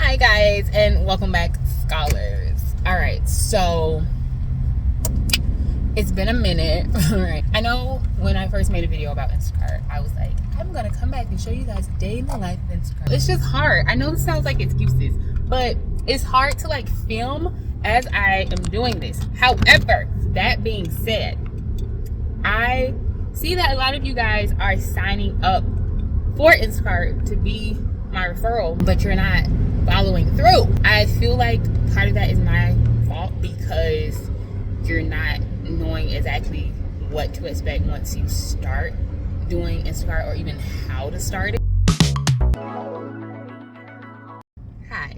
Hi guys, and welcome back, scholars. All right, so it's been a minute. All right, I know when I first made a video about Instacart, I was like, I'm gonna come back and show you guys a day in the life of Instacart. It's just hard. I know this sounds like excuses, but it's hard to like film as I am doing this. However, that being said, I see that a lot of you guys are signing up for Instacart to be my referral, but you're not following through. I feel like part of that is my fault because you're not knowing exactly what to expect once you start doing Instacart, or even how to start it. Hi,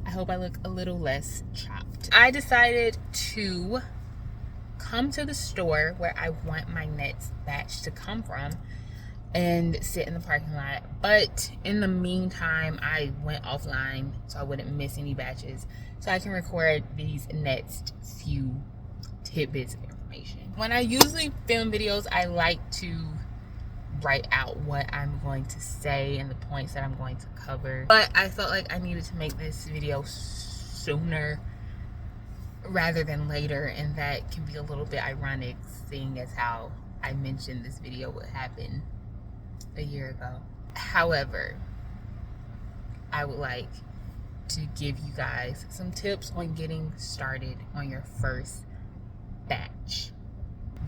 I hope I look a little less chopped. I decided to come to the store where I want my next batch to come from and sit in the parking lot, but in the meantime I went offline so I wouldn't miss any batches, so I can record these next few tidbits of information. When I usually film videos, I like to write out what I'm going to say and the points that I'm going to cover, but I felt like I needed to make this video sooner rather than later, and that can be a little bit ironic seeing as how I mentioned this video would happen a year ago. However, I would like to give you guys some tips on getting started on your first batch.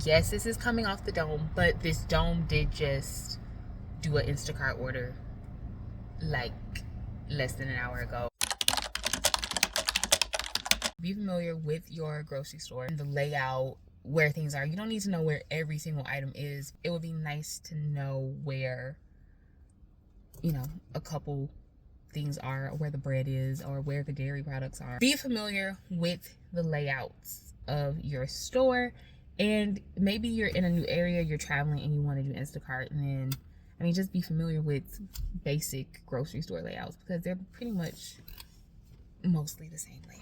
Yes, this is coming off the dome, but this dome did just do an Instacart order like less than an hour ago. Be familiar with your grocery store and the layout, where things are. You don't need to know where every single item is. It would be nice to know where, a couple things are, or where the bread is, or where the dairy products are. Be familiar with the layouts of your store, and maybe you're in a new area, you're traveling and you want to do Instacart, and then just be familiar with basic grocery store layouts, because they're pretty much mostly the same layout.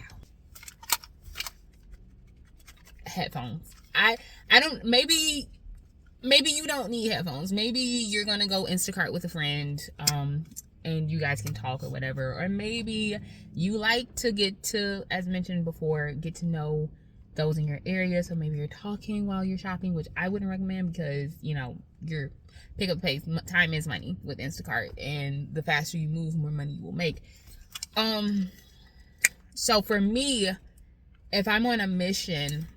Headphones. I don't, maybe you don't need headphones. Maybe you're gonna go Instacart with a friend, and you guys can talk or whatever, or maybe you like to get to, as mentioned before, get to know those in your area, so maybe you're talking while you're shopping, which I wouldn't recommend, because your pickup pace, time is money with Instacart, and the faster you move, more money you will make. So for me, if I'm on a mission,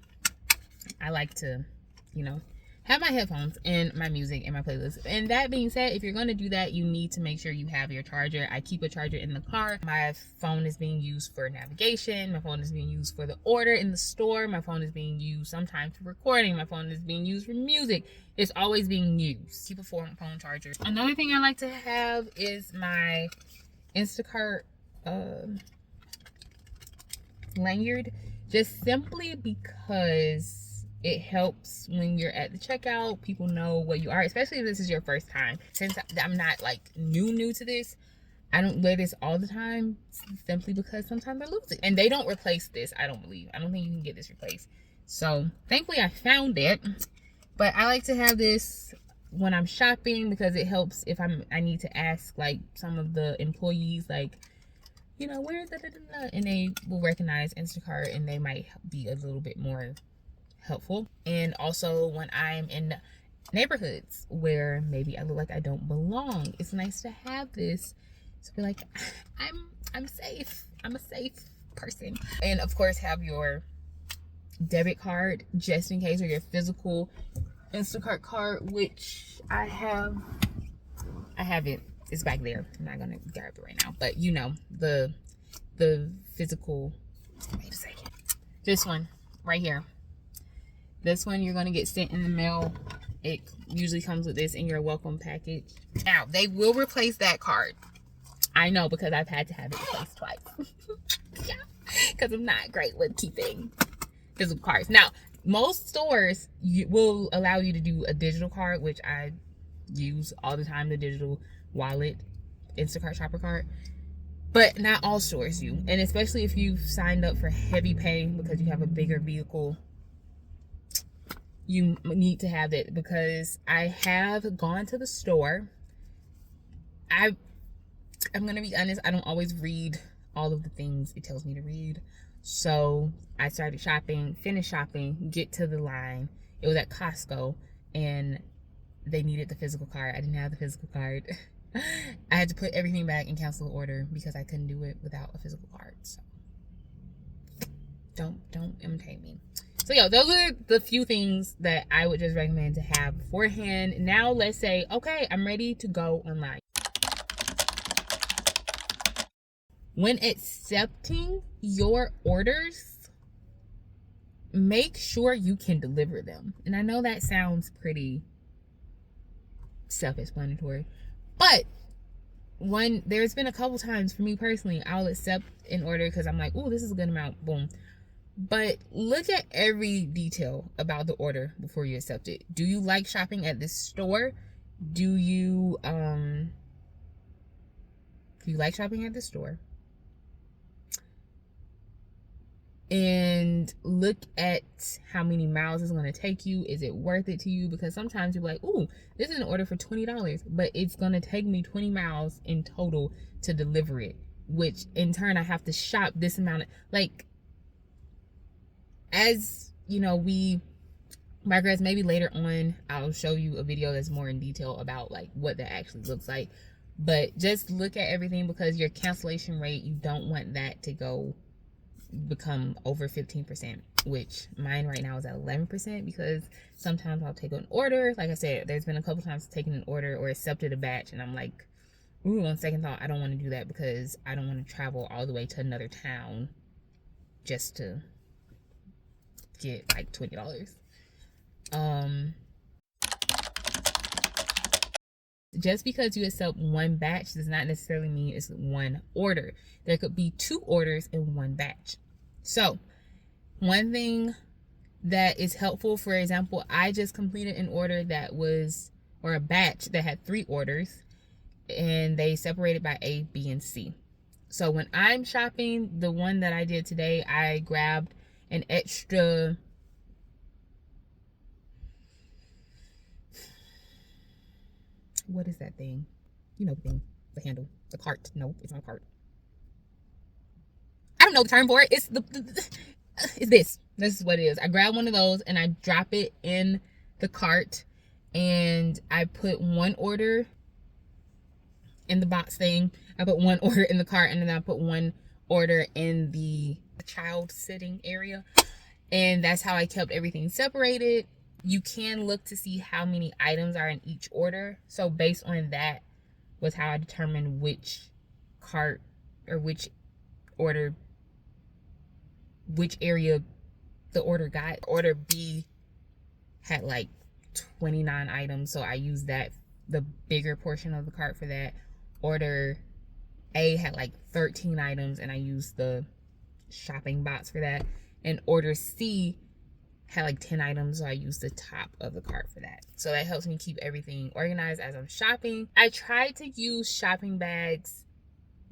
I like to, have my headphones and my music and my playlist. And that being said, if you're going to do that, you need to make sure you have your charger. I keep a charger in the car. My phone is being used for navigation. My phone is being used for the order in the store. My phone is being used sometimes for recording. My phone is being used for music. It's always being used. Keep a phone charger. Another thing I like to have is my Instacart lanyard, just simply because it helps when you're at the checkout. People know what you are, especially if this is your first time. Since I'm not like new to this, I don't wear this all the time, simply because sometimes I lose it. And they don't replace this, I don't believe. I don't think you can get this replaced. So thankfully I found it. But I like to have this when I'm shopping, because it helps if I need to ask like some of the employees, like, where and they will recognize Instacart, and they might be a little bit more helpful. And also when I'm in neighborhoods where maybe I look like I don't belong, it's nice to have this to be like, I'm safe. I'm a safe person. And of course, have your debit card just in case, or your physical Instacart card, which I have it. It's back there. I'm not gonna grab it right now, but the physical, wait a second, this one right here. This one you're going to get sent in the mail. It usually comes with this in your welcome package. Now, they will replace that card. I know, because I've had to have it replaced twice. Yeah, because I'm not great with keeping physical cards. Now, most stores will allow you to do a digital card, which I use all the time, the digital wallet, Instacart shopper card. But not all stores do. And especially if you've signed up for heavy pay because you have a bigger vehicle, you need to have it. Because I have gone to the store. I'm gonna be honest, I don't always read all of the things it tells me to read. So I started shopping, finished shopping, get to the line. It was at Costco, and they needed the physical card. I didn't have the physical card. I had to put everything back and cancel the order because I couldn't do it without a physical card. So don't imitate me. So yeah, those are the few things that I would just recommend to have beforehand. Now let's say, okay, I'm ready to go online. When accepting your orders, make sure you can deliver them. And I know that sounds pretty self-explanatory, but there's been a couple times for me personally, I'll accept an order because I'm like, oh, this is a good amount, boom. But look at every detail about the order before you accept it. Do you like shopping at this store? Do you like shopping at the store? And look at how many miles it's going to take you. Is it worth it to you? Because sometimes you're like, ooh, this is an order for $20, but it's going to take me 20 miles in total to deliver it, which in turn I have to shop this amount of, like, as you know, we migrate, maybe later on I'll show you a video that's more in detail about like what that actually looks like. But just look at everything, because your cancellation rate, you don't want that to become over 15%, which mine right now is at 11%, because sometimes I'll take an order. Like I said, there's been a couple times taking an order or accepted a batch, and I'm like, ooh, on second thought, I don't want to do that because I don't want to travel all the way to another town just to get like $20. Just because you accept one batch does not necessarily mean it's one order. There could be 2 orders in one batch. So one thing that is helpful, for example, I just completed an order or a batch that had 3 orders, and they separated by A, B, and C. So when I'm shopping, the one that I did today, I grabbed an extra, what is that thing? You know the thing, the handle, the cart. No, it's not a cart. I don't know the term for it. It's it's this. This is what it is. I grab one of those and I drop it in the cart, and I put one order in the box thing. I put one order in the cart, and then I put one order in the child sitting area. And that's how I kept everything separated. You can look to see how many items are in each order. So based on that was how I determined which cart or which area the order got. Order B had like 29 items, so I used the bigger portion of the cart for that. Order A had like 13 items, and I used the shopping box for that. And order C had like 10 items, so I used the top of the cart for that. So that helps me keep everything organized as I'm shopping. I try to use shopping bags,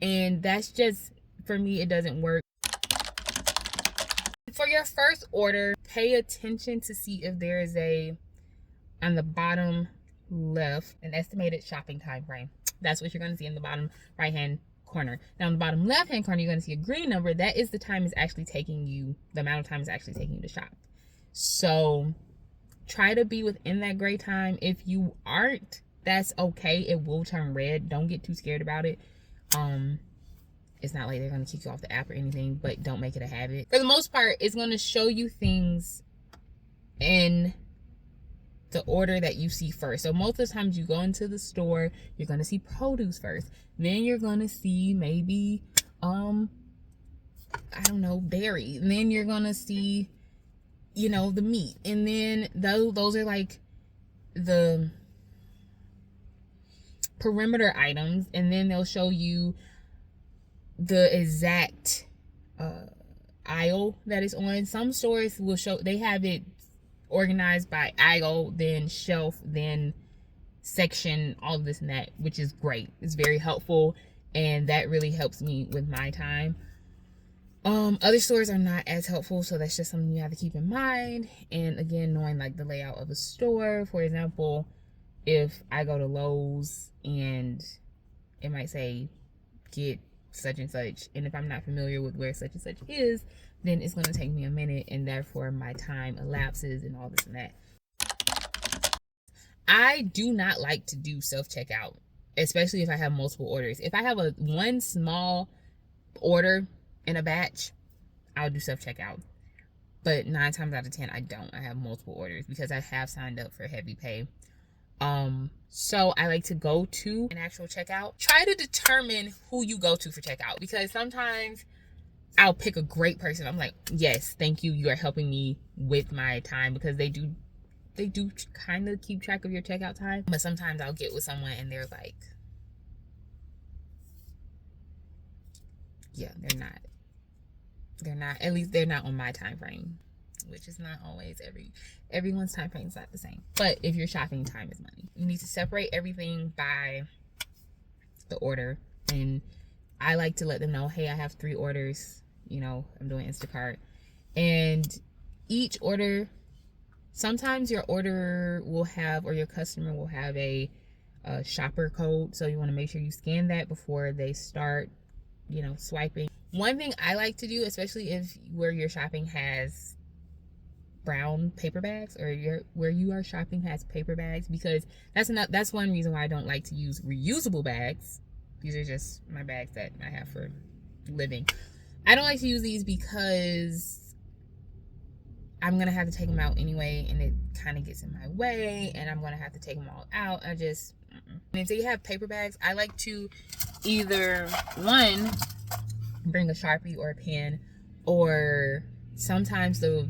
and that's just, for me, it doesn't work. For your first order, pay attention to see if there is on the bottom left, an estimated shopping time frame. That's what you're going to see in the bottom right hand corner. Now in the bottom left hand corner, you're going to see a green number. That is the time it's actually taking you, the amount of time it's actually taking you to shop. So try to be within that gray time. If you aren't, that's okay. It will turn red. Don't get too scared about it. It's not like they're going to kick you off the app or anything, but don't make it a habit. For the most part, it's going to show you things in the order that you see first. So most of the times you go into the store, you're going to see produce first. Then you're going to see maybe, I don't know, dairy. And then you're going to see, you know, the meat. And then those are like the perimeter items. And then they'll show you the exact aisle that is on. Some stores will show, they have it organized by aisle, then shelf, then section, all of this and that, which is great. It's very helpful, and that really helps me with my time. Other stores are not as helpful, so that's just something you have to keep in mind. And again, knowing like the layout of a store. For example, if I go to Lowe's and it might say get such and such. And if I'm not familiar with where such and such is, then it's going to take me a minute, and therefore my time elapses and all this and that. I do not like to do self-checkout, especially if I have multiple orders. If I have one small order in a batch, I'll do self-checkout. But 9 times out of 10, I don't. I have multiple orders because I have signed up for heavy pay. So I like to go to an actual checkout. Try to determine who you go to for checkout, because sometimes I'll pick a great person. I'm like, yes, thank you. You are helping me with my time, because they do kind of keep track of your checkout time. But sometimes I'll get with someone and they're like, yeah, they're not, at least they're not on my time frame, which is not always everyone's time frame is not the same. But if you're shopping, time is money. You need to separate everything by the order. And I like to let them know, hey, I have 3 orders, I'm doing Instacart. And each order, sometimes your order will have, or your customer will have a shopper code. So you want to make sure you scan that before they start, swiping. One thing I like to do, especially if where you're shopping has brown paper bags, or where you are shopping has paper bags, because that's one reason why I don't like to use reusable bags. These are just my bags that I have for living. I don't like to use these because I'm gonna have to take them out anyway, and it kind of gets in my way, and I'm gonna have to take them all out. And if you have paper bags, I like to either bring a Sharpie or a pen, or sometimes the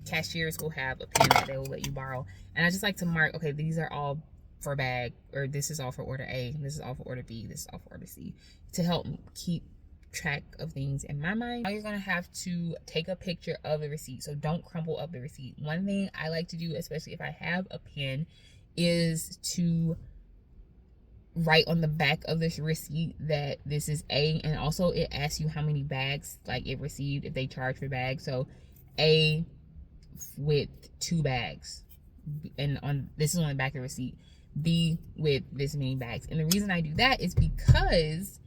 cashiers will have a pen that they will let you borrow, and I just like to mark, okay, these are all for bag, or this is all for order A, this is all for order B, this is all for order C, to help keep track of things in my mind. Now you're gonna have to take a picture of the receipt, so don't crumple up the receipt. One thing I like to do, especially if I have a pen, is to write on the back of this receipt that this is A, and also it asks you how many bags like it received if they charge for bags. So A with 2 bags, and this is on the back of the receipt. B with this many bags. And the reason I do that is because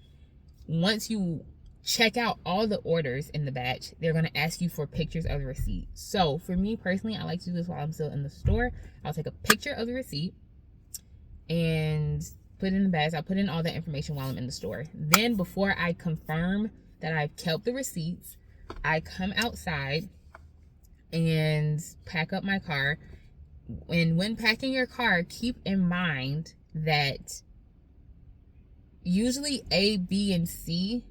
once you check out all the orders in the batch, they're going to ask you for pictures of the receipt. So for me personally, I like to do this while I'm still in the store. I'll take a picture of the receipt and put it in the bags. I'll put in all that information while I'm in the store. Then before I confirm that I've kept the receipts, I come outside and pack up my car. And when packing your car, keep in mind that usually A, B, and C,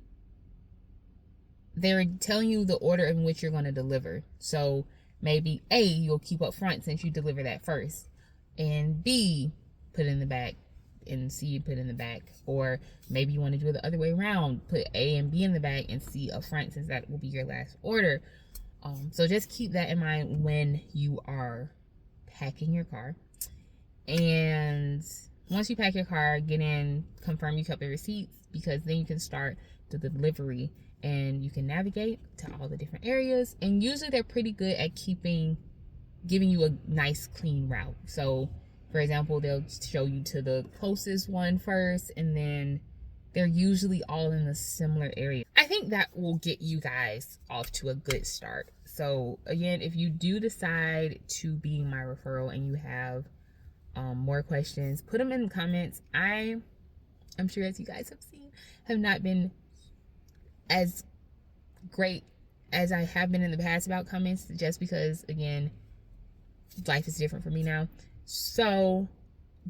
they're telling you the order in which you're going to deliver. So maybe A, you'll keep up front since you deliver that first, and B, put in the back, and C, put in the back. Or maybe you want to do it the other way around, put A and B in the back and C up front, since that will be your last order. So just keep that in mind when you are packing your car. And once you pack your car, get in, confirm you kept the receipts, because then you can start the delivery and you can navigate to all the different areas. And usually they're pretty good at giving you a nice clean route. So for example, they'll show you to the closest one first, and then they're usually all in a similar area. I think that will get you guys off to a good start. So again, if you do decide to be my referral and you have more questions, put them in the comments. I'm sure, as you guys have seen, have not been as great as I have been in the past about comments, just because, again, life is different for me now. So,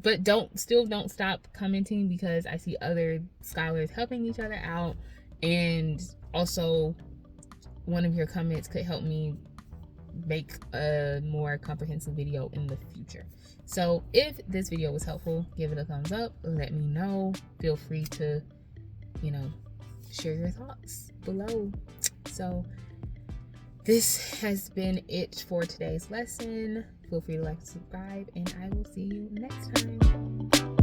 but don't stop commenting, because I see other scholars helping each other out, and also one of your comments could help me make a more comprehensive video in the future. So if this video was helpful, give it a thumbs up, let me know. Feel free to, share your thoughts below. So this has been it for today's lesson. Feel free to like and subscribe, and I will see you next time.